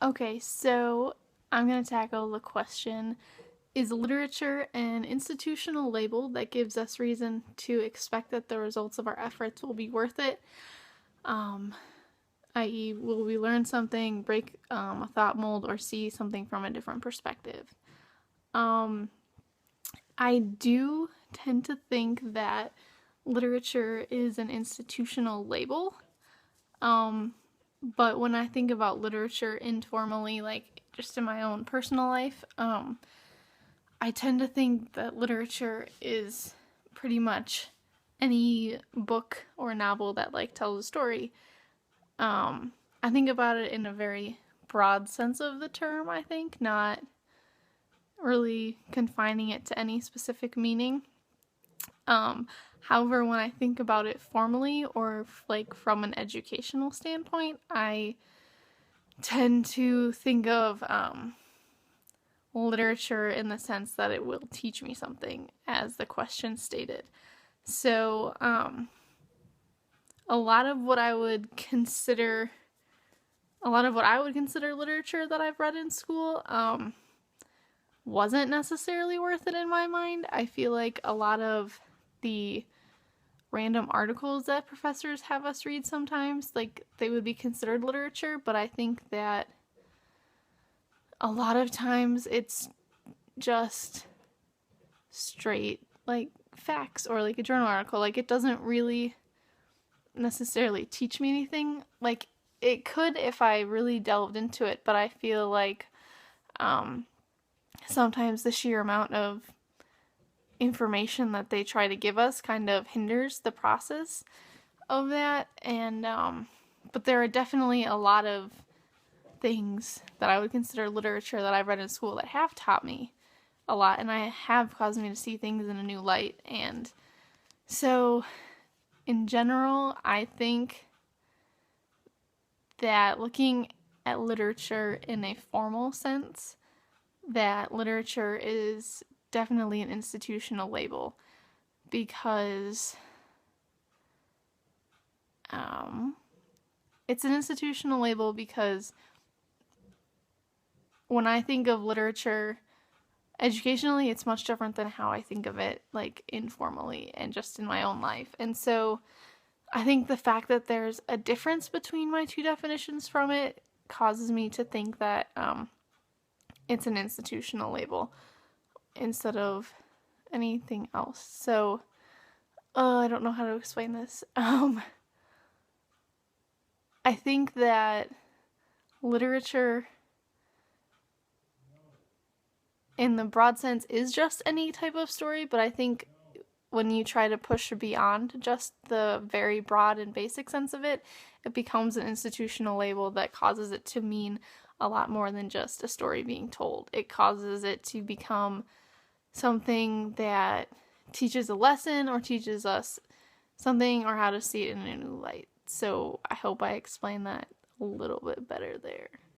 Okay, so I'm going to tackle the question, is literature an institutional label that gives us reason to expect that the results of our efforts will be worth it? Um, i.e., will we learn something, break a thought mold, or see something from a different perspective? Um, I do tend to think that literature is an institutional label. Um, but when I think about literature informally, like just in my own personal life, I tend to think that literature is pretty much any book or novel that like tells a story. I think about it in a very broad sense of the term, I think, not really confining it to any specific meaning. Um, However, when I think about it formally or like from an educational standpoint, I tend to think of literature in the sense that it will teach me something, as the question stated. So, a lot of what I would consider, literature that I've read in school, wasn't necessarily worth it in my mind. I feel like a lot of the random articles that professors have us read sometimes, like they would be considered literature, but I think that a lot of times it's just straight like facts or like a journal article. Like it doesn't really necessarily teach me anything. Like it could if I really delved into it, but I feel like um, sometimes the sheer amount of information that they try to give us kind of hinders the process of that. And but there are definitely a lot of things that I would consider literature that I've read in school that have taught me a lot and I have caused me to see things in a new light. And so in general, I think that looking at literature in a formal sense, that literature is definitely an institutional label because um, it's an institutional label because when I think of literature educationally, it's much different than how I think of it like informally and just in my own life. And so I think the fact that there's a difference between my two definitions from it causes me to think that it's an institutional label instead of anything else. So I don't know how to explain this. I think that literature in the broad sense is just any type of story, but I think when you try to push beyond just the very broad and basic sense of it, it becomes an institutional label that causes it to mean a lot more than just a story being told. It causes it to become something that teaches a lesson or teaches us something or how to see it in a new light. So I hope I explained that a little bit better there.